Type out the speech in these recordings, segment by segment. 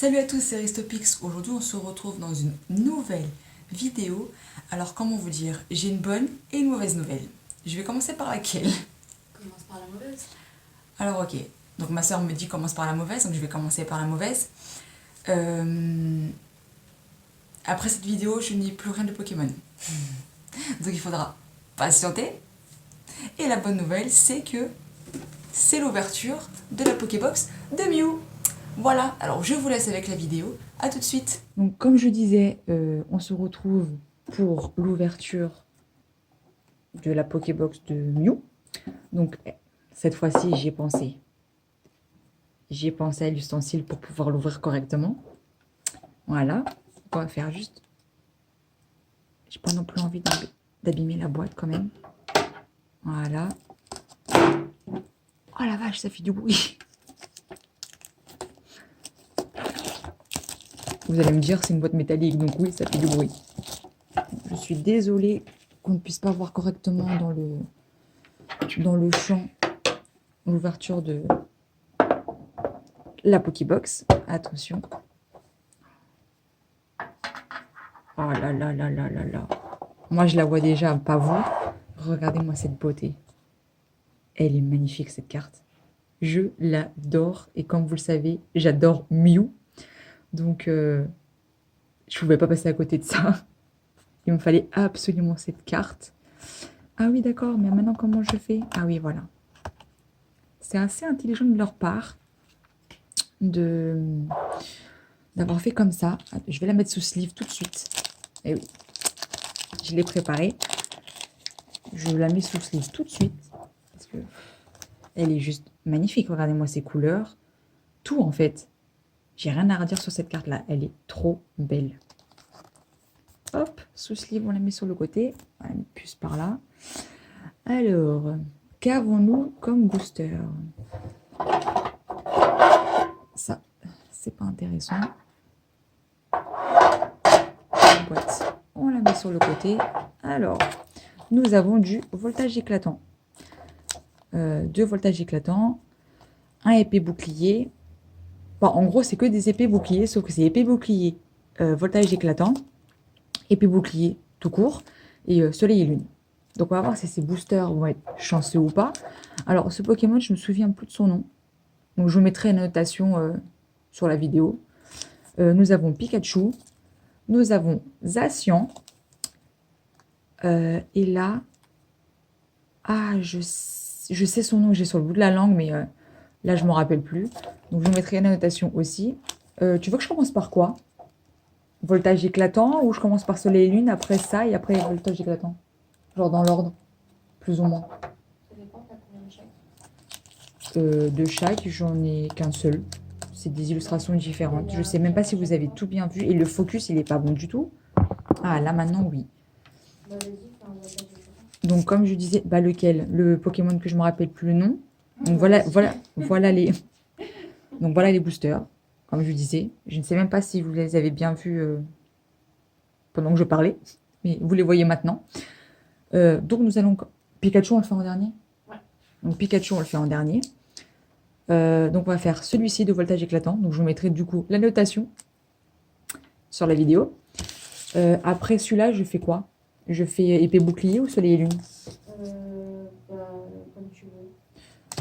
Salut à tous, c'est Aristopix. Aujourd'hui, on se retrouve dans une nouvelle vidéo. Alors, comment vous dire? J'ai une bonne et une mauvaise nouvelle. Je vais commencer par laquelle? Commence par la mauvaise. Alors, ok. Donc, ma soeur me dit commence par la mauvaise, donc je vais commencer par la mauvaise. Euh, Après cette vidéo, je n'ai plus rien de Pokémon. Donc, il faudra patienter. Et la bonne nouvelle, c'est que c'est l'ouverture de la Pokébox de Mew. Voilà, alors je vous laisse avec la vidéo. À tout de suite. Donc, comme je disais, on se retrouve pour l'ouverture de la Pokébox de Mew. Donc, cette fois-ci, j'y ai pensé. J'y ai pensé à l'ustensile pour pouvoir l'ouvrir correctement. Voilà. On va faire juste. J'ai pas non plus envie d'abîmer la boîte quand même. Voilà. Oh la vache, ça fait du bruit. Vous allez me dire, c'est une boîte métallique, donc oui, ça fait du bruit. Je suis désolée qu'on ne puisse pas voir correctement dans le champ l'ouverture de la Pokébox. Attention. Oh là là là là là là. Moi, je la vois déjà, pas vous. Regardez-moi cette beauté. Elle est magnifique, cette carte. Je l'adore. Et comme vous le savez, j'adore Mew. Donc, je pouvais pas passer à côté de ça. Il me fallait absolument cette carte. Ah oui, d'accord, mais maintenant, comment je fais? Ah oui, voilà. C'est assez intelligent de leur part d'avoir fait comme ça. Je vais la mettre sous sleeve tout de suite. Et oui, je l'ai préparée. Je la mets sous sleeve tout de suite. Parce que elle est juste magnifique. Regardez-moi ces couleurs. Tout, en fait. J'ai rien à redire sur cette carte-là. Elle est trop belle. Hop, sous sleeve, on la met sur le côté. On la met plus par là. Alors, qu'avons-nous comme booster? Ça, c'est pas intéressant. La boîte, on la met sur le côté. Alors, nous avons du voltage éclatant. 2 voltages éclatants. Un épée bouclier. Bon, en gros, c'est que des épées boucliers, sauf que c'est épée bouclier, voltage éclatant, épée bouclier tout court, et soleil et lune. Donc on va voir si ces boosters vont être chanceux ou pas. Alors ce Pokémon, je me souviens plus de son nom. Donc je vous mettrai une notation sur la vidéo. Nous avons Pikachu, nous avons Zacian. Et là, ah, je sais son nom, j'ai sur le bout de la langue, mais là je ne m'en rappelle plus. Donc je vous mettrai une notation aussi. Tu veux que je commence par quoi? Voltage éclatant ou je commence par soleil et lune, après ça et après voltage éclatant? Genre dans l'ordre, plus ou moins. Ça dépend, t'as combien de chaque? De chaque, j'en ai qu'un seul. C'est des illustrations différentes. Je sais même pas si vous avez tout bien vu. Et le focus, il est pas bon du tout. Ah, là maintenant, oui. Bah vas-y, fais un voyage de chacun. Donc comme je disais, bah lequel? Le Pokémon que je me rappelle plus le nom. Donc Bah, vas-y. voilà les. Donc voilà les boosters. Comme je disais, je ne sais même pas si vous les avez bien vus pendant que je parlais, mais vous les voyez maintenant. Donc nous allons. Pikachu, on le fait en dernier? Ouais. Donc Pikachu, on le fait en dernier. Donc on va faire celui-ci de voltage éclatant. Donc je vous mettrai du coup la notation sur la vidéo. Après celui-là, je fais quoi? Je fais épée bouclier ou soleil et lune? Bah, comme tu veux.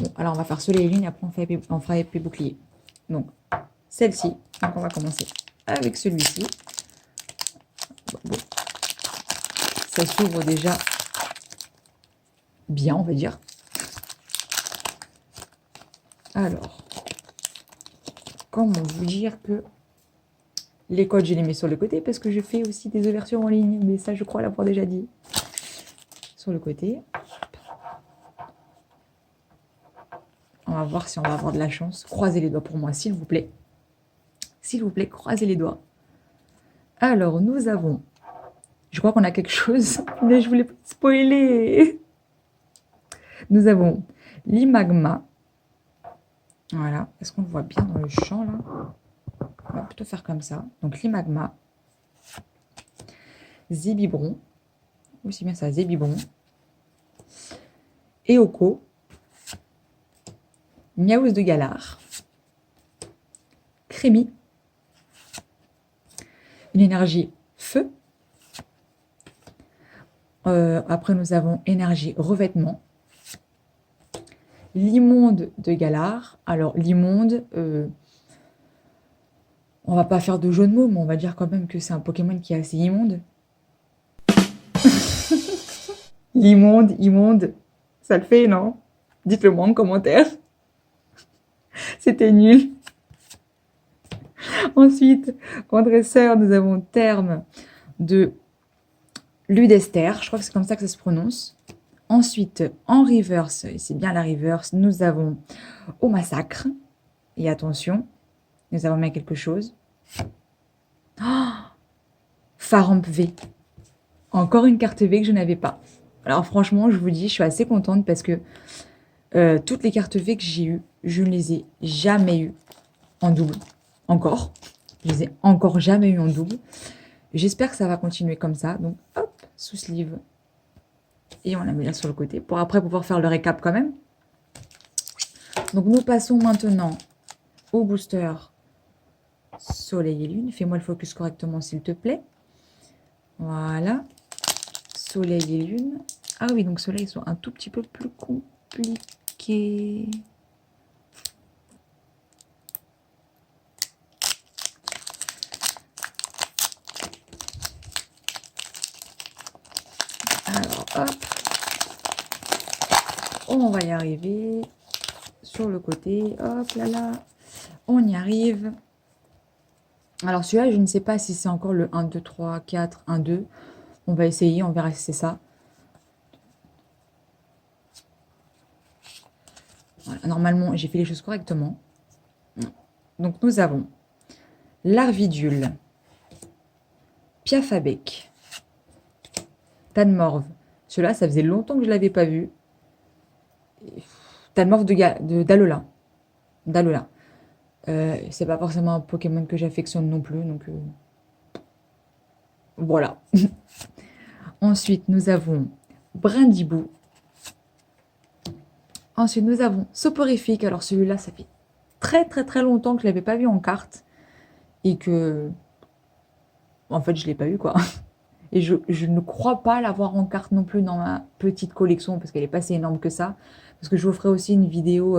Bon, alors on va faire soleil et lune et après on fera épée bouclier. Donc celle-ci. Donc on va commencer avec celui-ci. Bon. Ça s'ouvre déjà bien, on va dire. Alors, comment vous dire que les codes, je les mets sur le côté parce que je fais aussi des ouvertures en ligne. Mais ça, je crois l'avoir déjà dit. Sur le côté. On va voir si on va avoir de la chance. Croisez les doigts pour moi, s'il vous plaît. S'il vous plaît, croisez les doigts. Alors, nous avons... Je crois qu'on a quelque chose. Mais je voulais pas spoiler. Nous avons l'Imagma. Voilà. Est-ce qu'on le voit bien dans le champ, là? On va plutôt faire comme ça. Donc, l'Imagma. Zébibron. Aussi bien ça, Zébibron. Eoko. Miaouss de Galar. Crémy. une énergie feu. Après, nous avons énergie revêtement. L'immonde de Galar. Alors, l'immonde, on va pas faire de jeu de mots, mais on va dire quand même que c'est un Pokémon qui est assez immonde. L'immonde, immonde, ça le fait, non? Dites-le moi en commentaire. C'était nul. Ensuite, en dresseur, nous avons terme de Ludester. Je crois que c'est comme ça que ça se prononce. Ensuite, en reverse, et c'est bien la reverse, nous avons au massacre. Et attention, nous avons bien quelque chose. Oh, Faramp V. Encore une carte V que je n'avais pas. Alors franchement, je vous dis, je suis assez contente parce que toutes les cartes V que j'ai eues, je ne les ai jamais eues en double. Encore. Je les ai encore jamais eues en double. J'espère que ça va continuer comme ça. Donc, hop, sous sleeve. Et on la met là sur le côté pour après pouvoir faire le récap quand même. Donc, nous passons maintenant au booster Soleil et Lune. Fais-moi le focus correctement, s'il te plaît. Voilà. Soleil et Lune. Ah oui, donc ceux-là, ils sont un tout petit peu plus compliqués. Alors, hop. On va y arriver. Sur le côté. Hop là là. On y arrive. Alors celui-là, je ne sais pas si c'est encore le 1, 2, 3, 4, 1, 2. On va essayer, on verra si c'est ça. Voilà, normalement, j'ai fait les choses correctement. Donc nous avons Larvidule, Piafabec, Tanmorve. Celui-là, ça faisait longtemps que je ne l'avais pas vu. Tanmorve d'Alola. D'Alola. C'est pas forcément un Pokémon que j'affectionne non plus, donc voilà. Ensuite, nous avons Brindibou. Ensuite, nous avons Soporifique. Alors celui-là, ça fait très longtemps que je ne l'avais pas vu en carte. Et que... En fait, je ne l'ai pas eu, quoi. Et je ne crois pas l'avoir en carte non plus dans ma petite collection, parce qu'elle n'est pas si énorme que ça. Parce que je vous ferai aussi une vidéo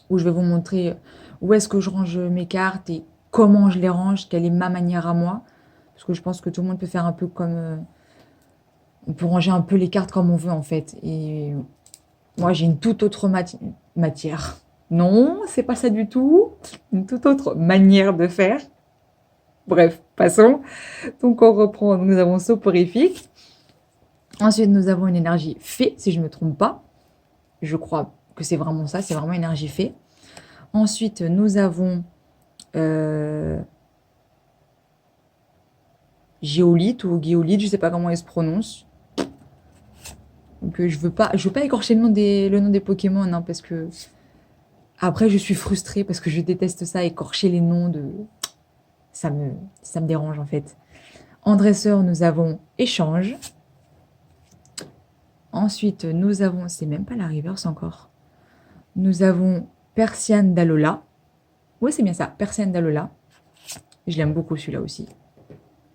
où je vais vous montrer où est-ce que je range mes cartes et comment je les range, quelle est ma manière à moi. Parce que je pense que tout le monde peut faire un peu comme... on peut ranger un peu les cartes comme on veut, en fait. Et moi, j'ai une toute autre matière. Non, c'est pas ça du tout. Une toute autre manière de faire. Bref, passons. Donc, on reprend. Nous avons Soporifique. Ensuite, nous avons une énergie fée, si je ne me trompe pas. Je crois que c'est vraiment ça, c'est vraiment énergie fée. Ensuite, nous avons Géolite ou Géolite, je ne sais pas comment il se prononce. Donc, je veux pas écorcher le nom des Pokémon, hein, parce que après, je suis frustrée parce que je déteste ça, écorcher les noms de... Ça me dérange, en fait. En dresseur, nous avons Échange. Ensuite, nous avons... C'est même pas la reverse encore. Nous avons Persiane d'Alola. Oui, c'est bien ça, Persiane d'Alola. Je l'aime beaucoup, celui-là aussi.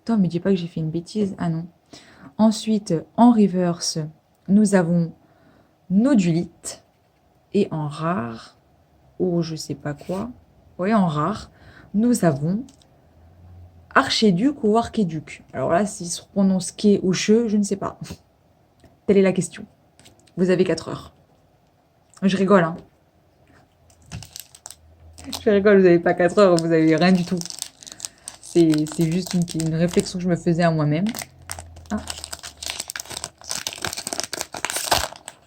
Attends, me dis pas que j'ai fait une bêtise. Ah non. Ensuite, en reverse, nous avons Nodulite. Et en rare, ou je sais pas quoi, oui, en rare, nous avons Archéduc ou Archéduc. Alors là, s'il se prononce Ké ou Che, je ne sais pas. Telle est la question. Vous avez 4 heures. Je rigole, hein. Je rigole, vous n'avez pas 4 heures, vous n'avez rien du tout. C'est juste une réflexion que je me faisais à moi-même. Ah.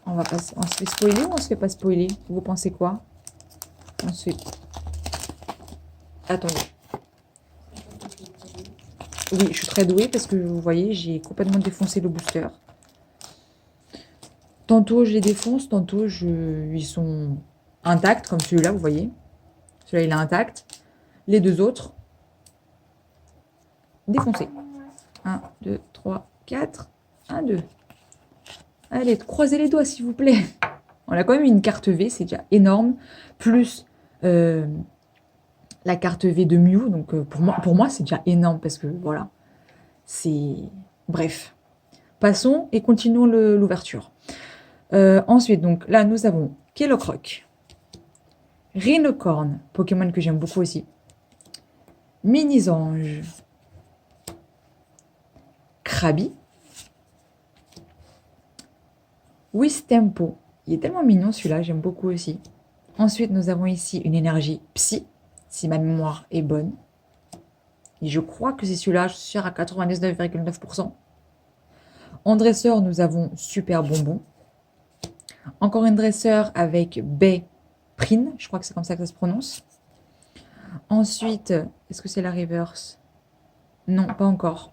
On se fait spoiler ou on se fait pas spoiler? Vous pensez quoi? On se fait... Attendez. Oui, je suis très douée parce que vous voyez, j'ai complètement défoncé le booster. Tantôt je les défonce, tantôt ils sont intacts, comme celui-là, vous voyez. Celui-là, il est intact. Les deux autres, défoncés. 1, 2, 3, 4. 1, 2. Allez, croisez les doigts, s'il vous plaît. On a quand même une carte V, c'est déjà énorme. Plus la carte V de Mew. Donc pour moi c'est déjà énorme parce que voilà, c'est... Bref. Passons et continuons l'ouverture. Ensuite, donc là, nous avons Kellocroc, Rhinocorn, Pokémon que j'aime beaucoup aussi, Minizange, Krabi, Wistempo. Il est tellement mignon celui-là, j'aime beaucoup aussi. Ensuite, nous avons ici une énergie Psy, si ma mémoire est bonne. Et je crois que c'est celui-là, je suis sûre à 99,9%. En dresseur, nous avons Super Bonbon. Encore une dresseur avec Baie Prine, je crois que c'est comme ça que ça se prononce. Ensuite, est-ce que c'est la reverse? Non, pas encore.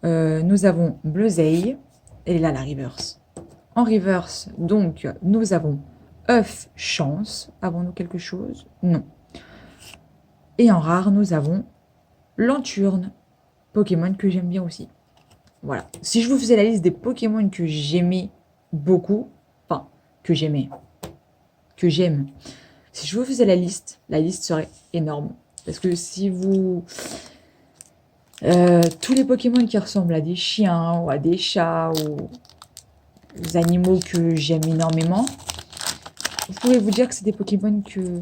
Nous avons Bleuzeille. Elle est là, la reverse. En reverse, donc, nous avons œuf chance. Avons-nous quelque chose? Non. Et en rare, nous avons Lanturne, Pokémon que j'aime bien aussi. Voilà. Si je vous faisais la liste des Pokémon que j'aimais beaucoup, enfin, que j'aime. Si je vous faisais la liste serait énorme. Parce que si vous... tous les Pokémon qui ressemblent à des chiens ou à des chats ou des animaux que j'aime énormément, vous pouvez vous dire que c'est des Pokémon que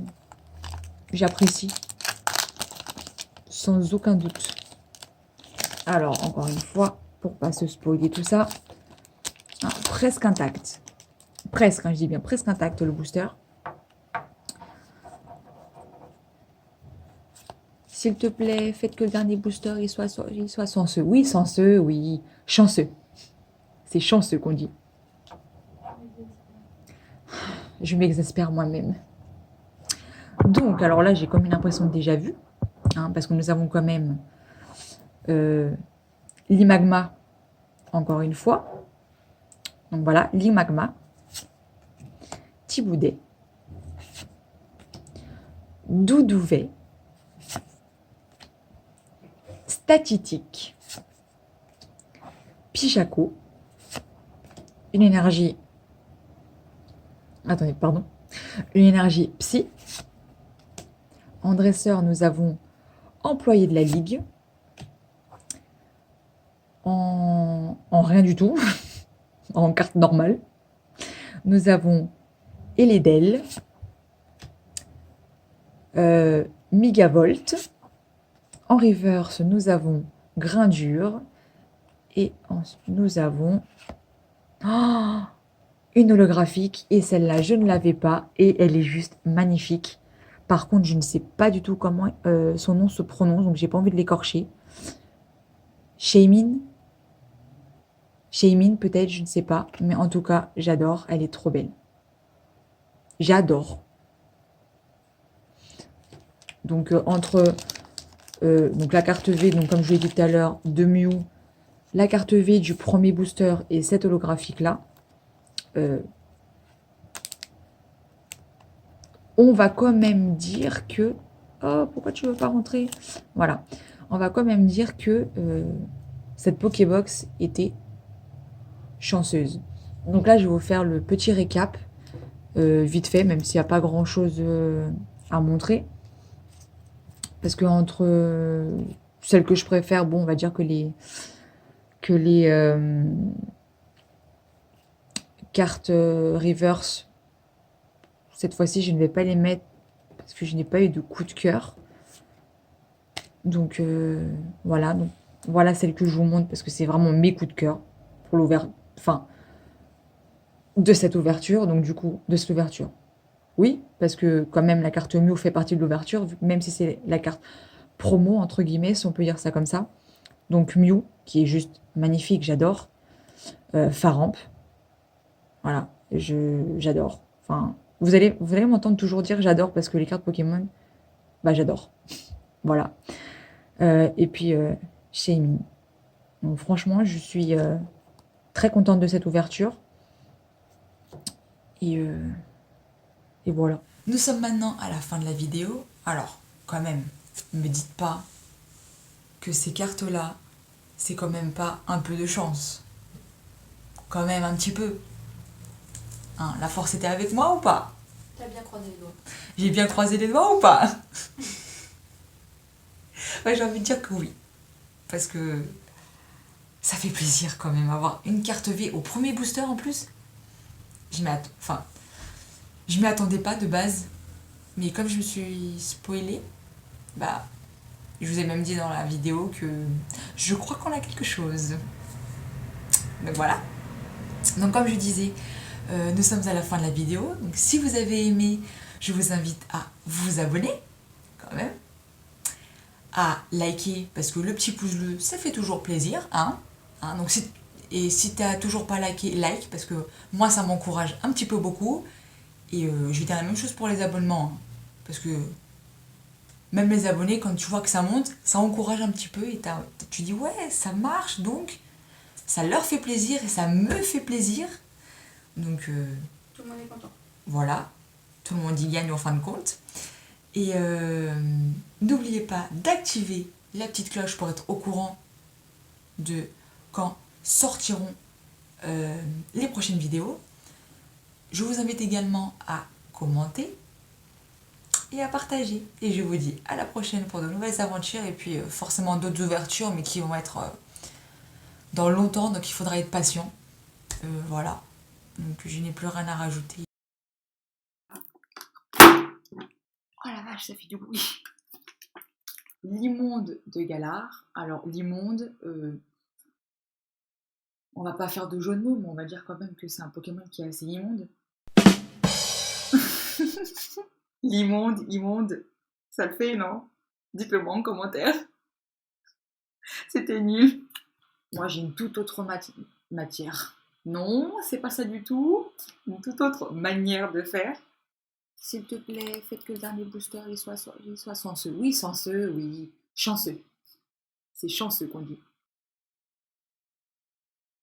j'apprécie sans aucun doute. Alors, encore une fois, pour pas se spoiler tout ça, presque intact. Presque, je dis bien presque intact le booster. S'il te plaît, faites que le dernier booster il soit chanceux. Oui, chanceux, oui. Chanceux. C'est chanceux qu'on dit. Je m'exaspère moi-même. Donc, alors là, j'ai comme une impression de déjà vu. Parce que nous avons quand même l'Imagma, encore une fois. Donc voilà, l'Imagma. Thiboudet. Doudouvet. Statitique. Pichaco. Une énergie... Attendez, pardon. Une énergie Psy. En dresseur, nous avons employé de la Ligue. En rien du tout. En carte normale. Nous avons Eledel. Migavolt. En reverse, nous avons Grindure. Et ensuite, nous avons une holographique. Et celle-là, je ne l'avais pas. Et elle est juste magnifique. Par contre, je ne sais pas du tout comment son nom se prononce. Donc, j'ai pas envie de l'écorcher. Shaymin. Shaymin, peut-être, je ne sais pas. Mais en tout cas, j'adore. Elle est trop belle. J'adore. Donc, entre... donc la carte V, donc comme je l'ai dit tout à l'heure, de Mew, la carte V du premier booster et cette holographique là, on va quand même dire que... Oh, pourquoi tu veux pas rentrer? Voilà. On va quand même dire que cette Pokébox était chanceuse. Donc là, je vais vous faire le petit récap, vite fait, même s'il n'y a pas grand-chose à montrer. Parce que entre celles que je préfère, bon, on va dire que les cartes reverse, cette fois-ci, je ne vais pas les mettre parce que je n'ai pas eu de coup de cœur. Donc, voilà. Donc, voilà celle que je vous montre parce que c'est vraiment mes coups de cœur pour l'ouverture. Enfin, de cette ouverture. Donc, du coup, de cette ouverture. Oui, parce que quand même, la carte Mew fait partie de l'ouverture, même si c'est la carte promo, entre guillemets, si on peut dire ça comme ça. Donc Mew, qui est juste magnifique, j'adore. Faramp, voilà, j'adore. Enfin, vous allez m'entendre toujours dire j'adore parce que les cartes Pokémon, bah j'adore. Voilà. Et puis, Shaymin. Donc franchement, je suis très contente de cette ouverture. Et voilà. Nous sommes maintenant à la fin de la vidéo. Alors, quand même, ne me dites pas que ces cartes-là, c'est quand même pas un peu de chance. Quand même un petit peu. Hein, la force était avec moi ou pas? T'as bien croisé les doigts. J'ai bien croisé les doigts ou pas? Ouais, j'ai envie de dire que oui. Parce que ça fait plaisir quand même avoir une carte V au premier booster en plus. Enfin, je m'y attendais pas de base. Mais comme je me suis spoilée, bah, je vous ai même dit dans la vidéo que je crois qu'on a quelque chose. Donc voilà. Donc comme je disais, nous sommes à la fin de la vidéo. Donc si vous avez aimé, je vous invite à vous abonner quand même, à liker parce que le petit pouce bleu ça fait toujours plaisir, hein. Donc si t'as toujours pas liké, like parce que moi ça m'encourage un petit peu beaucoup. Et je vais dire la même chose pour les abonnements, hein, parce que même les abonnés, quand tu vois que ça monte, ça encourage un petit peu et tu dis ouais, ça marche, donc ça leur fait plaisir et ça me fait plaisir. Donc Tout le monde est content. voilà, tout le monde y gagne en fin de compte. Et n'oubliez pas d'activer la petite cloche pour être au courant de quand sortiront les prochaines vidéos. Je vous invite également à commenter et à partager. Et je vous dis à la prochaine pour de nouvelles aventures et puis forcément d'autres ouvertures mais qui vont être dans longtemps, donc il faudra être patient. Voilà. Donc je n'ai plus rien à rajouter. Oh la vache, ça fait du bruit. L'immonde de Galar. Alors l'immonde, on va pas faire de jeu de mots, mais on va dire quand même que c'est un Pokémon qui est assez immonde. L'immonde, immonde, ça le fait, non? Dites-le moi en commentaire. C'était nul. Moi, j'ai une toute autre matière. Non, c'est pas ça du tout. Une toute autre manière de faire. S'il te plaît, faites que le dernier booster il soit chanceux. Oui, chanceux, oui. Chanceux. C'est chanceux qu'on dit.